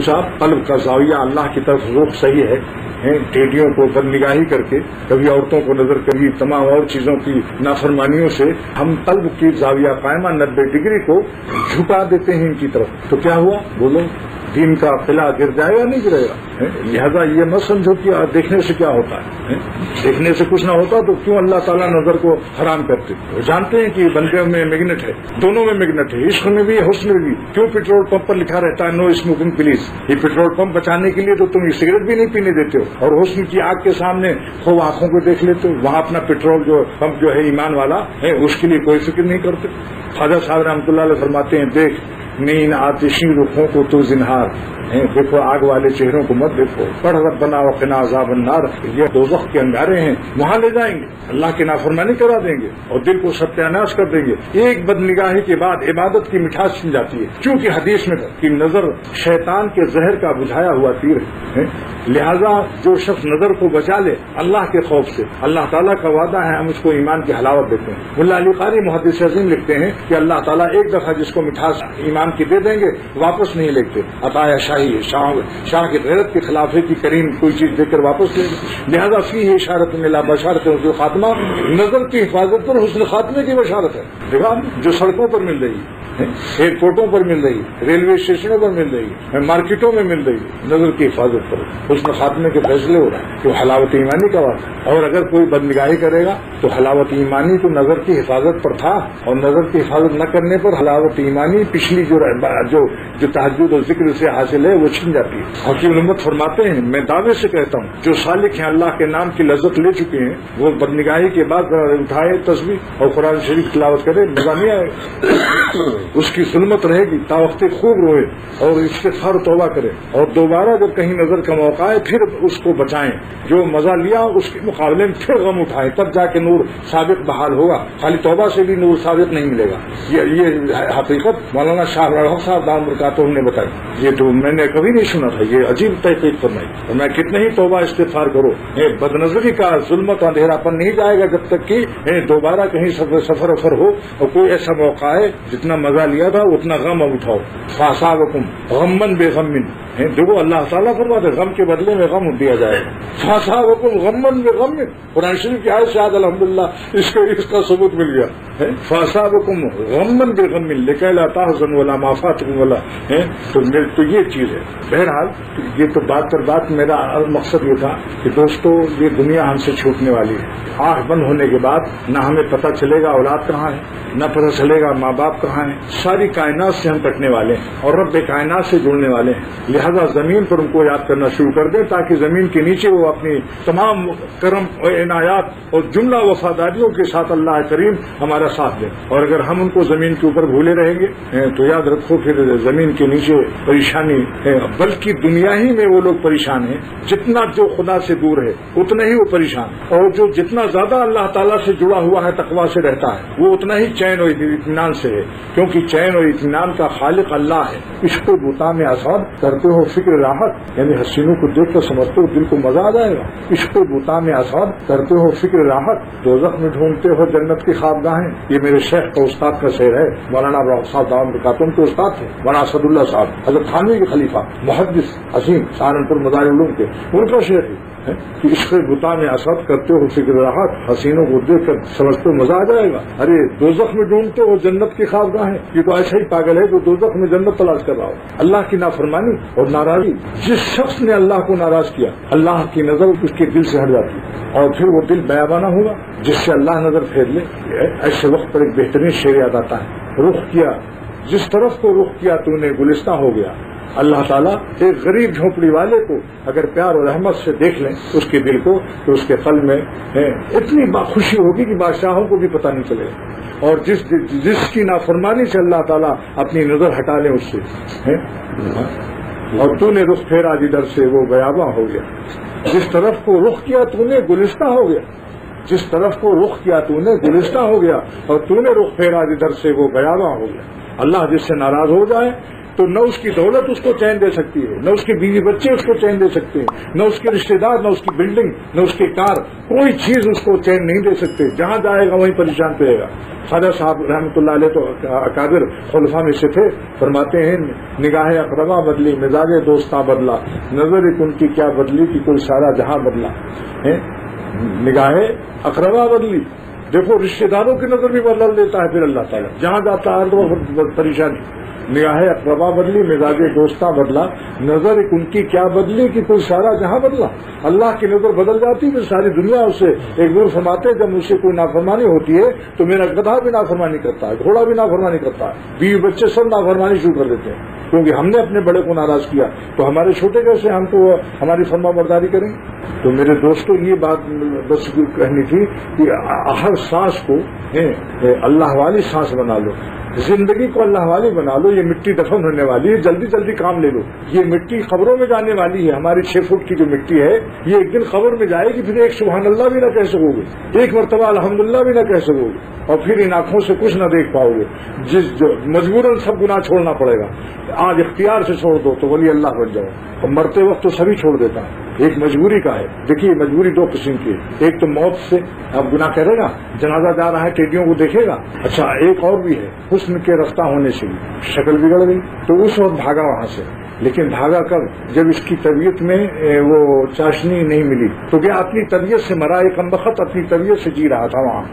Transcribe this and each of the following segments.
صاحب قلب کا زاویہ اللہ کی طرف رخ صحیح ہے، ٹیڈیوں کو بد نگاہی کر کے، کبھی عورتوں کو نظر، کبھی تمام اور چیزوں کی نافرمانیوں سے ہم قلب کی زاویہ قائمہ 90 ڈگری کو جھکا دیتے ہیں ان کی طرف، تو کیا ہوا؟ بولو، دین کا قلعہ گر جائے گا نہیں گرے گا؟ لہذا یہ مت سمجھو کہ دیکھنے سے کیا ہوتا ہے، دیکھنے سے کچھ نہ ہوتا تو کیوں اللہ تعالیٰ نظر کو حرام کرتے؟ وہ جانتے ہیں کہ بندے میں میگنیٹ ہے، دونوں میں میگنیٹ ہے، عشق میں بھی حسن میں بھی۔ کیوں پیٹرول پمپ پر لکھا رہتا ہے نو اسموکنگ پلیز؟ یہ پیٹرول پمپ بچانے کے لیے تو تم سگریٹ بھی نہیں پینے دیتے ہو، اور حسن کی آگ کے سامنے خوب آنکھوں کو دیکھ لیتے ہو، وہاں اپنا پیٹرول جو پمپ جو ہے ایمان والا ہے اس کے لیے کوئی فکر نہیں کرتے۔ خواجہ صاحب رحمۃ اللہ علیہ فرماتے ہیں، دیکھ نین آتشی رخوں کو تو زنہار، دیکھو آگ والے چہروں کو مت دیکھو، پڑھ ربنا وقنا عذاب النار، یہ دوزخ کے انگارے ہیں، وہاں لے جائیں گے، اللہ کی نافرمانی کرا دیں گے اور دل کو ستیاناش کر دیں گے۔ ایک بد نگاہی کے بعد عبادت کی مٹھاس چھن جاتی ہے، چونکہ حدیث میں کہ نظر شیطان کے زہر کا بجھایا ہوا تیر ہے، لہذا جو شخص نظر کو بچا لے اللہ کے خوف سے، اللہ تعالیٰ کا وعدہ ہے ہم اس کو ایمان کی حلاوت دیتے ہیں۔ ملا علی قاری محدث عظیم لکھتے ہیں کہ اللہ تعالیٰ ایک دفعہ جس کو مٹھاس ایمان کی دے دیں گے واپس نہیں لکھتے، عطایا شاہی شاہ کی غیرت کے خلاف ہے کہ کریم کوئی چیز دے کر واپس لے گے، لہذا فی ہے اشارت میں بشارت حسن خاتمہ، نظر کی حفاظت پر حسن خاتمے کی بشارت ہے۔ دیکھا جو سڑکوں پر مل رہی ہے، ایئرپورٹوں پر مل رہی ہے، ریلوے اسٹیشنوں پر مل رہی ہے، مارکیٹوں میں مل رہی ہے، نظر کی حفاظت پر حسن خاتمے کے فیصلے ہو رہے ہیں، تو حلاوت ایمانی کا وعدہ ہے۔ اور اگر کوئی بد نگاہی کرے گا تو حلاوت ایمانی تو نظر کی حفاظت پر تھا، اور نظر کی حفاظت نہ کرنے پر حلاوت ایمانی پچھلی جو تہجد اور ذکر سے حاصل ہے وہ چھن جاتی ہے۔ حکیم امت فرماتے ہیں، میں دعوے سے کہتا ہوں جو سالک ہیں اللہ کے نام کی لذت لے چکے ہیں، وہ بد نگاہی کے بعد اٹھائے تسبیح اور قرآن شریف تلاوت کرے، مزہ نہیں آئے گا، اس کی ظلمت رہے گی، تا وقت خوب روئے اور استغفار توبہ کرے، اور دوبارہ جب کہیں نظر کا موقع ہے پھر اس کو بچائیں، جو مزہ لیا اس کے مقابلے میں پھر غم اٹھائیں، تب جا کے نور ثابت بحال ہوگا، خالی توبہ سے بھی نور ثابت نہیں ملے گا۔ یہ حقیقت مولانا شاہ رحمۃ صاحب دام برکاتہ نے بتائی، یہ تو میں نے کبھی نہیں سنا تھا، یہ عجیب تحقیق فرمائی، اور میں کتنے ہی توبہ استغفار کرو، بد نظری کا ظلمت اندھیرا پن نہیں جائے گا جب تک کہ دوبارہ کہیں سفر ہو اور کوئی ایسا موقع ہے جتنا مزہ لیا تھا اتنا غم اب اٹھاؤ، فاصابکم غمن بے غم، دیکھو اللہ تعالیٰ فرماتے غم کے بدلے میں غم دیا جائے گا، فاصابکم غمن بے غم، قرآن شریف کی آیت سے آج الحمدللہ اس کا ثبوت مل گیا، فاصابکم غمن بے غم لکھی لا تحزنوا ولا ما فاتکم ولا، تو یہ چیز ہے۔ بہرحال یہ تو بات پر بات، میرا مقصد یہ تھا کہ دوستو یہ دنیا ہم سے چھوٹنے والی ہے، آنکھ بند ہونے کے بعد نہ ہمیں پتہ چلے گا اولاد کہاں ہے، نہ پتہ چلے گا ماں باپ کہاں ہیں، ساری کائنات سے ہم کٹنے والے ہیں اور رب کائنات سے جڑنے والے ہیں، لہذا زمین پر ان کو یاد کرنا شروع کر دیں تاکہ زمین کے نیچے وہ اپنی تمام کرم اور عنایات اور جملہ وفاداریوں کے ساتھ اللہ کریم ہمارا ساتھ دیں، اور اگر ہم ان کو زمین کے اوپر بھولے رہیں گے تو یاد رکھو پھر زمین کے نیچے پریشانی ہے، بلکہ دنیا ہی میں وہ لوگ پریشان ہیں جتنا جو خدا سے دور ہے اتنا ہی وہ پریشان ہے، اور جو جتنا زیادہ اللہ تعالیٰ سے جڑا ہوا ہے تقویٰ سے رہتا ہے وہ اتنا ہی چین اور اطمینان سے ہے، کیونکہ چین اور اطمینان کا خالق اللہ ہے۔ عشق بوتا میں آساد کرتے ہو فکر راحت، یعنی حسینوں کو دیکھ کر سمجھتے ہو دل کو مزہ آ جائے گا، عشق بوتا میں آساد کرتے ہو فکر راحت، دوزخ میں ڈھونڈتے ہو جنت کی خوابگاہیں۔ یہ میرے شیخ کا استاد کا شعر ہے، مولانا ابراہیم صاحب دام برکاتہ کے استاد تھے، مولانا اسد اللہ صاحب حضرت تھانوی کے خلیفہ محدث عظیم سہارنپور مدار علوم کے، ان کا شعر ہے کہ عشق بتا میں اسد کرتے ہو فکر راحت، حسینوں کو دیکھ کر سمجھتے ہو مزہ آ جائے گا، ارے دوزخ میں ڈھونڈتے ہو جنت کی خوابگاہیں۔ یہ تو ایسا ہی پاگل ہے جو دوزخ میں جنت تلاش کر رہا ہو۔ اللہ کی نافرمانی اور ناراضی، جس شخص نے اللہ کو ناراض کیا اللہ کی نظر اس کے دل سے ہٹ جاتی ہے، اور پھر وہ دل بیابانہ ہوگا جس سے اللہ نظر پھیر لے۔ ایسے وقت پر ایک بہترین شعر یاد آتا ہے، رخ کیا جس طرف کو رخ کیا تو نے گلستہ ہو گیا۔ اللہ تعالیٰ ایک غریب جھونپڑی والے کو اگر پیار اور رحمت سے دیکھ لیں اس کے دل کو، تو اس کے قلب میں اتنی خوشی ہوگی کہ بادشاہوں کو بھی پتہ نہیں چلے گا، اور جس کی نافرمانی سے اللہ تعالیٰ اپنی نظر ہٹا لیں اس سے، اور تو نے رخ پھیرا جدھر سے وہ بیاباں ہو گیا، جس طرف کو رخ کیا تو نے گلستہ ہو گیا، جس طرف کو رخ کیا تو نے گلستہ ہو گیا، اور تو نے رخ پھیرا جدھر سے وہ بیاباں ہو گیا۔ اللہ جس سے ناراض ہو جائے تو نہ اس کی دولت اس کو چین دے سکتی ہے، نہ اس کے بیوی بچے اس کو چین دے سکتے ہیں، نہ اس کے رشتے دار، نہ اس کی بلڈنگ، نہ اس کی کار، کوئی چیز اس کو چین نہیں دے سکتے. جہاں جائے گا وہیں پریشان رہے گا. خواجہ صاحب رحمۃ اللہ علیہ تو اکابر خلفاء میں سے تھے. فرماتے ہیں نگاہ اقربا بدلی، مزاج دوستاں بدلا، نظر ان کی کیا بدلی کہ کوئی سارا جہاں بدلا. نگاہ اقربا بدلی، دیکھو رشتے داروں کی نظر بھی بدل دیتا ہے پھر اللہ تعالیٰ، جہاں جاتا ہے تو پریشانی. نگاہ اقربا بدلی، مزاج دوستاں بدلا، نظر ان کی کیا بدلی کہ کوئی سارا جہاں بدلا. اللہ کی نظر بدل جاتی پھر ساری دنیا اسے ایک دور فرماتے جب مجھ سے کوئی نافرمانی ہوتی ہے تو میرا گدھا بھی نافرمانی کرتا ہے، گھوڑا بھی نافرمانی کرتا ہے، بیوی بچے سب نافرمانی شروع کر دیتے ہیں کیونکہ ہم نے اپنے بڑے کو ناراض کیا. تو ہمارے چھوٹے کیسے ہم تو ہماری فرما برداری کریں. تو میرے دوستوں یہ بات بس کہنی تھی کہ ہر سانس کو اللہ والی سانس بنا لو، زندگی کو اللہ والی بنا لو. یہ مٹی دفن ہونے والی ہے، جلدی جلدی کام لے لو. یہ مٹی قبروں میں جانے والی ہے. ہماری 6 فٹ کی جو مٹی ہے یہ ایک دن قبر میں جائے گی، پھر ایک سبحان اللہ بھی نہ کہہ سکو گے، ایک مرتبہ الحمدللہ بھی نہ کہہ سکو گے، اور پھر ان آنکھوں سے کچھ نہ دیکھ پاؤ گے. مجبوراً سب گناہ چھوڑنا پڑے گا. آج اختیار سے چھوڑ دو تو ولی اللہ بن جاؤ. اور مرتے وقت تو سبھی چھوڑ دیتا ہے، ایک مجبوری کا ہے. دیکھیے مجبوری 2 قسم کی ہے، ایک تو موت سے اب گناہ کرے گا، جنازہ جا رہا ہے ٹیڈیوں کو دیکھے گا. اچھا ایک اور بھی ہے، حسن کے رفتہ ہونے سے شکل بگڑ گئی تو اس وقت بھاگا وہاں سے. لیکن بھاگا کب؟ جب اس کی طبیعت میں وہ چاشنی نہیں ملی تو کیا اپنی طبیعت سے مرا. ایک کمبخت اپنی طبیعت سے جی رہا تھا وہاں،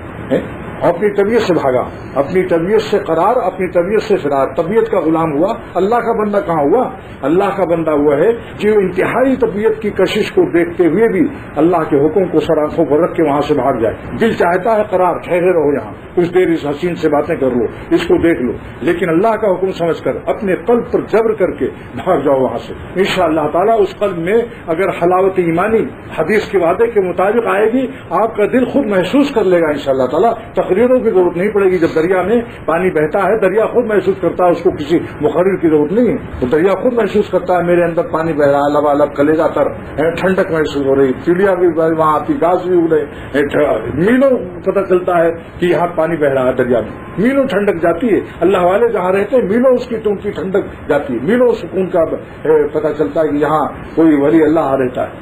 اپنی طبیعت سے بھاگا، اپنی طبیعت سے قرار، اپنی طبیعت سے فرار، طبیعت کا غلام ہوا. اللہ کا بندہ کہاں ہوا؟ اللہ کا بندہ ہوا ہے جو انتہائی طبیعت کی کشش کو دیکھتے ہوئے بھی اللہ کے حکم کو سر آنکھوں پر رکھ کے وہاں سے بھاگ جائے. دل چاہتا ہے قرار، ٹھہرے رہو یہاں، کچھ دیر اس حسین سے باتیں کر لو، اس کو دیکھ لو، لیکن اللہ کا حکم سمجھ کر اپنے قلب پر جبر کر کے بھاگ جاؤ وہاں سے. انشاءاللہ تعالیٰ اس قلب میں اگر حلاوت ایمانی حدیث کے وعدے کے مطابق آئے گی، آپ کا دل خود محسوس کر لے گا انشاءاللہ تعالیٰ. تقریروں کی ضرورت نہیں پڑے گی. جب دریا میں پانی بہتا ہے دریا خود محسوس کرتا ہے، اس کو کسی مقرر کی ضرورت نہیں ہے. تو دریا خود محسوس کرتا ہے میرے اندر پانی بہ رہا ہے، لبالب کلیجہ تر ٹھنڈک محسوس ہو رہی، چڑیا بھی وہاں آتی، گھاس بھی اگ رہے، میلوں پتہ چلتا ہے کہ یہاں پانی بہ رہا ہے دریا میں، میلوں ٹھنڈک جاتی ہے. اللہ والے جہاں رہتے ہیں میلوں اس کی ٹھنڈک جاتی ہے، میلوں سکون کا پتہ چلتا ہے کہ یہاں کوئی ولی اللہ رہتا ہے.